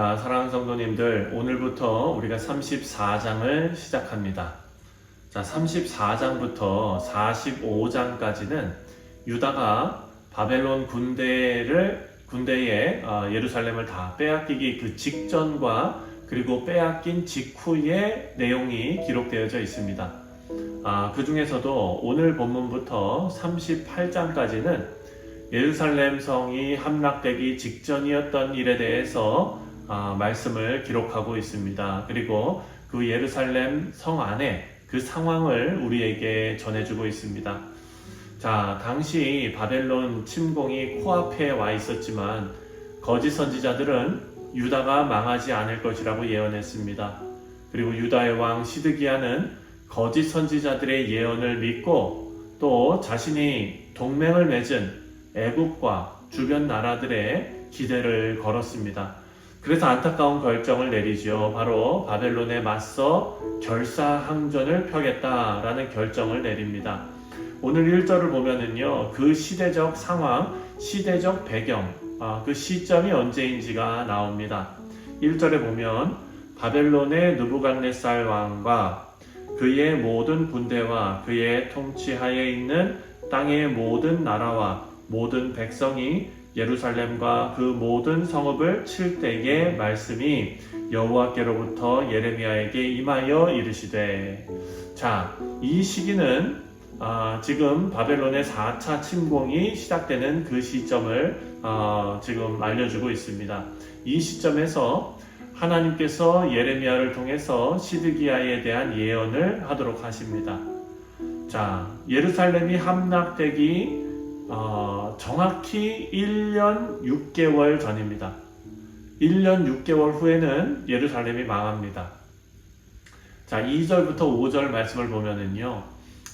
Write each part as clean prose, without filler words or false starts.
자, 사랑하는 성도님들, 오늘부터 우리가 34장을 시작합니다. 자, 34장부터 45장까지는 유다가 바벨론 군대에 예루살렘을 다 빼앗기기 그 직전과 그리고 빼앗긴 직후의 내용이 기록되어져 있습니다. 그 중에서도 오늘 본문부터 38장까지는 예루살렘 성이 함락되기 직전이었던 일에 대해서 말씀을 기록하고 있습니다. 그리고 그 예루살렘 성 안에 그 상황을 우리에게 전해주고 있습니다. 자, 당시 바벨론 침공이 코앞에 와 있었지만 거짓 선지자들은 유다가 망하지 않을 것이라고 예언했습니다. 그리고 유다의 왕 시드기야는 거짓 선지자들의 예언을 믿고 또 자신이 동맹을 맺은 애국과 주변 나라들의 기대를 걸었습니다. 그래서 안타까운 결정을 내리죠. 바로 바벨론에 맞서 결사항전을 펴겠다라는 결정을 내립니다. 오늘 1절을 보면은요, 그 시대적 상황, 시대적 배경, 그 시점이 언제인지가 나옵니다. 1절에 보면 바벨론의 느부갓네살 왕과 그의 모든 군대와 그의 통치하에 있는 땅의 모든 나라와 모든 백성이 예루살렘과 그 모든 성읍을 칠 때의 말씀이 여호와께로부터 예레미야에게 임하여 이르시되. 자, 이 시기는 지금 바벨론의 4차 침공이 시작되는 그 시점을 지금 알려주고 있습니다. 이 시점에서 하나님께서 예레미야를 통해서 시드기야에 대한 예언을 하도록 하십니다. 자, 예루살렘이 함락되기 정확히 1년 6개월 전입니다. 1년 6개월 후에는 예루살렘이 망합니다. 자, 2절부터 5절 말씀을 보면은요,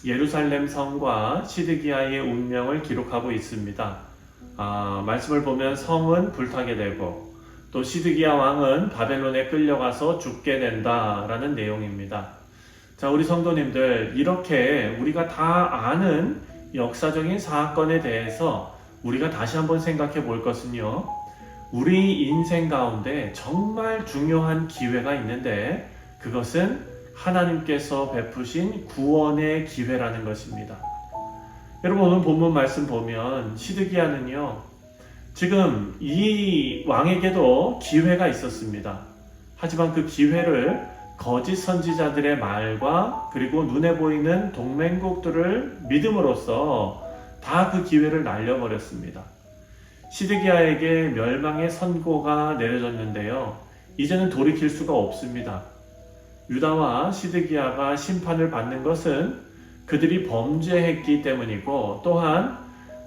예루살렘 성과 시드기야의 운명을 기록하고 있습니다. 말씀을 보면 성은 불타게 되고 또 시드기야 왕은 바벨론에 끌려가서 죽게 된다라는 내용입니다. 자, 우리 성도님들, 이렇게 우리가 다 아는 역사적인 사건에 대해서 우리가 다시 한번 생각해 볼 것은요, 우리 인생 가운데 정말 중요한 기회가 있는데 그것은 하나님께서 베푸신 구원의 기회라는 것입니다. 여러분, 오늘 본문 말씀 보면 시드기야는요, 지금 이 왕에게도 기회가 있었습니다. 하지만 그 기회를 거짓 선지자들의 말과 그리고 눈에 보이는 동맹국들을 믿음으로써 다 그 기회를 날려버렸습니다. 시드기야에게 멸망의 선고가 내려졌는데요, 이제는 돌이킬 수가 없습니다. 유다와 시드기야가 심판을 받는 것은 그들이 범죄했기 때문이고 또한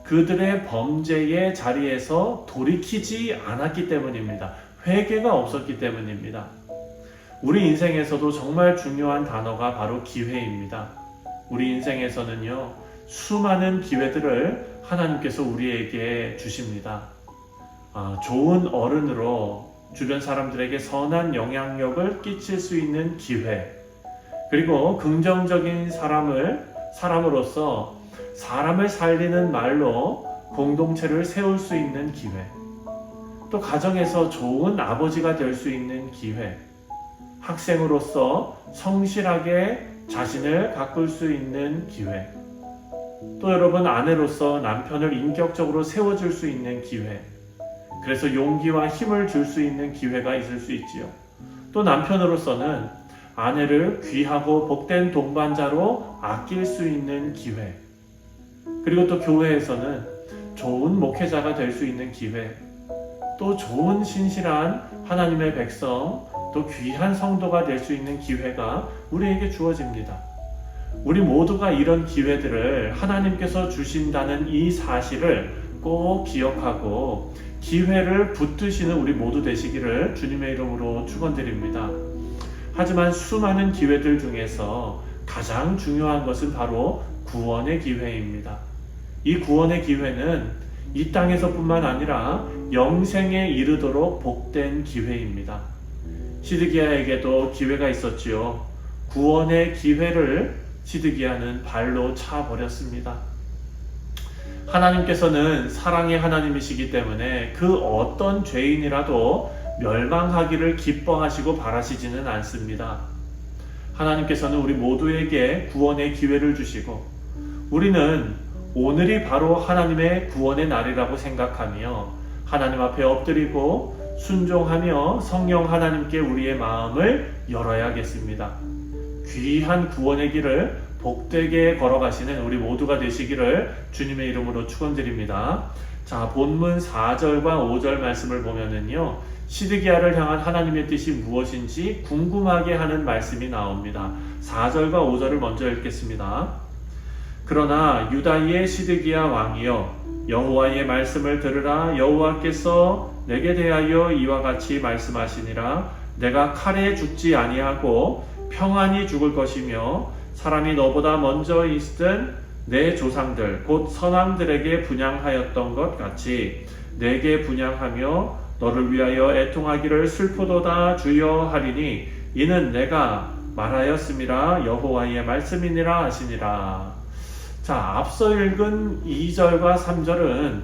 그들의 범죄의 자리에서 돌이키지 않았기 때문입니다. 회개가 없었기 때문입니다. 우리 인생에서도 정말 중요한 단어가 바로 기회입니다. 우리 인생에서는요, 수많은 기회들을 하나님께서 우리에게 주십니다. 좋은 어른으로 주변 사람들에게 선한 영향력을 끼칠 수 있는 기회, 그리고 긍정적인 사람으로서 사람을 살리는 말로 공동체를 세울 수 있는 기회, 또 가정에서 좋은 아버지가 될 수 있는 기회, 학생으로서 성실하게 자신을 가꿀 수 있는 기회, 또 여러분 아내로서 남편을 인격적으로 세워줄 수 있는 기회, 그래서 용기와 힘을 줄 수 있는 기회가 있을 수 있지요. 또 남편으로서는 아내를 귀하고 복된 동반자로 아낄 수 있는 기회, 그리고 또 교회에서는 좋은 목회자가 될 수 있는 기회, 또 좋은 신실한 하나님의 백성, 또 귀한 성도가 될 수 있는 기회가 우리에게 주어집니다. 우리 모두가 이런 기회들을 하나님께서 주신다는 이 사실을 꼭 기억하고 기회를 붙드시는 우리 모두 되시기를 주님의 이름으로 축원드립니다. 하지만 수많은 기회들 중에서 가장 중요한 것은 바로 구원의 기회입니다. 이 구원의 기회는 이 땅에서뿐만 아니라 영생에 이르도록 복된 기회입니다. 시드기야에게도 기회가 있었지요. 구원의 기회를 시드기야는 발로 차버렸습니다. 하나님께서는 사랑의 하나님이시기 때문에 그 어떤 죄인이라도 멸망하기를 기뻐하시고 바라시지는 않습니다. 하나님께서는 우리 모두에게 구원의 기회를 주시고 우리는 오늘이 바로 하나님의 구원의 날이라고 생각하며 하나님 앞에 엎드리고 순종하며 성령 하나님께 우리의 마음을 열어야겠습니다. 귀한 구원의 길을 복되게 걸어가시는 우리 모두가 되시기를 주님의 이름으로 축원드립니다. 자, 본문 4절과 5절 말씀을 보면은요, 시드기야를 향한 하나님의 뜻이 무엇인지 궁금하게 하는 말씀이 나옵니다. 4절과 5절을 먼저 읽겠습니다. 그러나 유다의 시드기야 왕이여, 여호와의 말씀을 들으라. 여호와께서 내게 대하여 이와 같이 말씀하시니라. 내가 칼에 죽지 아니하고 평안히 죽을 것이며 사람이 너보다 먼저 있던 내 조상들 곧 선왕들에게 분향하였던 것 같이 내게 분향하며 너를 위하여 애통하기를 슬프도다 주여 하리니 이는 내가 말하였음이라. 여호와의 말씀이니라 하시니라. 자, 앞서 읽은 2절과 3절은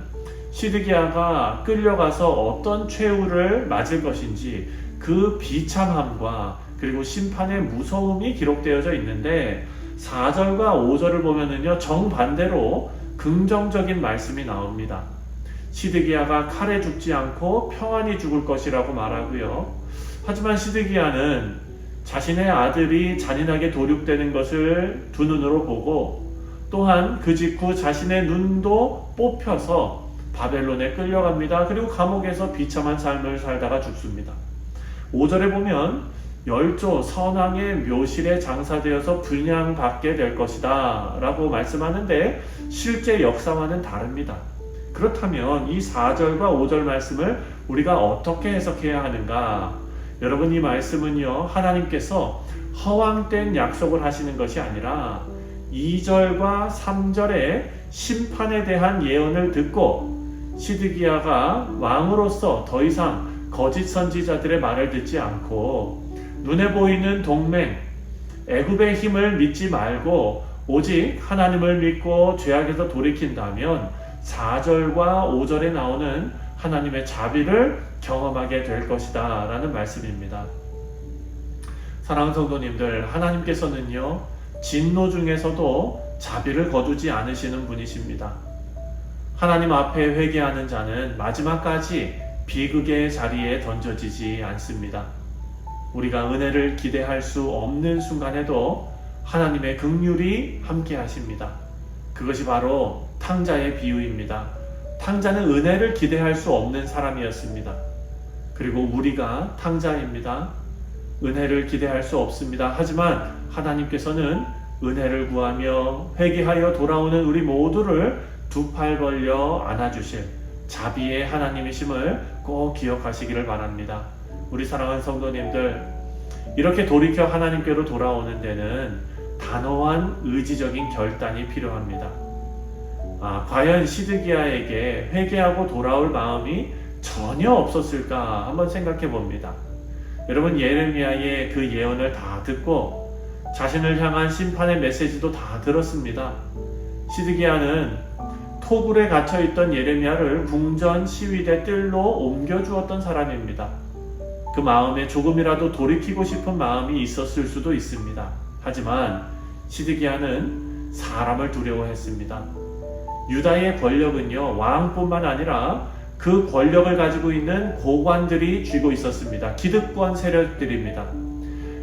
시드기야가 끌려가서 어떤 최후를 맞을 것인지 그 비참함과 그리고 심판의 무서움이 기록되어져 있는데 4절과 5절을 보면은요, 정반대로 긍정적인 말씀이 나옵니다. 시드기야가 칼에 죽지 않고 평안히 죽을 것이라고 말하고요. 하지만 시드기야는 자신의 아들이 잔인하게 도륙되는 것을 두 눈으로 보고 또한 그 직후 자신의 눈도 뽑혀서 바벨론에 끌려갑니다. 그리고 감옥에서 비참한 삶을 살다가 죽습니다. 5절에 보면 열조 선왕의 묘실에 장사되어서 분향받게 될 것이다 라고 말씀하는데 실제 역사와는 다릅니다. 그렇다면 이 4절과 5절 말씀을 우리가 어떻게 해석해야 하는가? 여러분, 이 말씀은요, 하나님께서 허황된 약속을 하시는 것이 아니라 2절과 3절의 심판에 대한 예언을 듣고 시드기야가 왕으로서 더 이상 거짓 선지자들의 말을 듣지 않고 눈에 보이는 동맹, 애굽의 힘을 믿지 말고 오직 하나님을 믿고 죄악에서 돌이킨다면 4절과 5절에 나오는 하나님의 자비를 경험하게 될 것이다 라는 말씀입니다. 사랑하는 성도님들, 하나님께서는요, 진노 중에서도 자비를 거두지 않으시는 분이십니다. 하나님 앞에 회개하는 자는 마지막까지 비극의 자리에 던져지지 않습니다. 우리가 은혜를 기대할 수 없는 순간에도 하나님의 긍휼이 함께 하십니다. 그것이 바로 탕자의 비유입니다. 탕자는 은혜를 기대할 수 없는 사람이었습니다. 그리고 우리가 탕자입니다. 은혜를 기대할 수 없습니다. 하지만 하나님께서는 은혜를 구하며 회개하여 돌아오는 우리 모두를 두 팔 벌려 안아주실 자비의 하나님이심을 꼭 기억하시기를 바랍니다. 우리 사랑하는 성도님들, 이렇게 돌이켜 하나님께로 돌아오는 데는 단호한 의지적인 결단이 필요합니다. 과연 시드기야에게 회개하고 돌아올 마음이 전혀 없었을까 한번 생각해 봅니다. 여러분, 예레미야의 그 예언을 다 듣고 자신을 향한 심판의 메시지도 다 들었습니다. 시드기야는 토굴에 갇혀있던 예레미야를 궁전 시위대 뜰로 옮겨주었던 사람입니다. 그 마음에 조금이라도 돌이키고 싶은 마음이 있었을 수도 있습니다. 하지만 시드기야는 사람을 두려워했습니다. 유다의 권력은요, 왕뿐만 아니라 그 권력을 가지고 있는 고관들이 쥐고 있었습니다. 기득권 세력들입니다.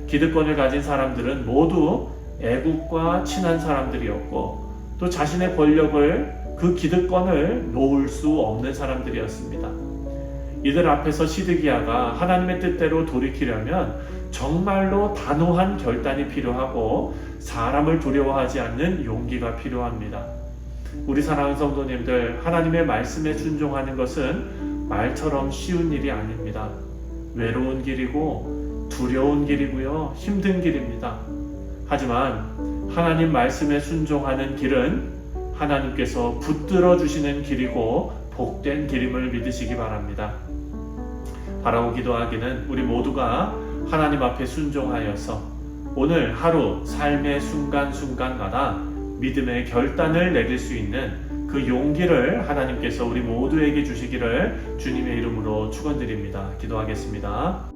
기득권을 가진 사람들은 모두 애국과 친한 사람들이었고 또 자신의 권력을 그 기득권을 놓을 수 없는 사람들이었습니다. 이들 앞에서 시드기야가 하나님의 뜻대로 돌이키려면 정말로 단호한 결단이 필요하고 사람을 두려워하지 않는 용기가 필요합니다. 우리 사랑하는 성도님들, 하나님의 말씀에 순종하는 것은 말처럼 쉬운 일이 아닙니다. 외로운 길이고 두려운 길이고요, 힘든 길입니다. 하지만 하나님 말씀에 순종하는 길은 하나님께서 붙들어 주시는 길이고 복된 길임을 믿으시기 바랍니다. 바라고 기도하기는 우리 모두가 하나님 앞에 순종하여서 오늘 하루 삶의 순간순간마다 믿음의 결단을 내릴 수 있는 그 용기를 하나님께서 우리 모두에게 주시기를 주님의 이름으로 축원드립니다. 기도하겠습니다.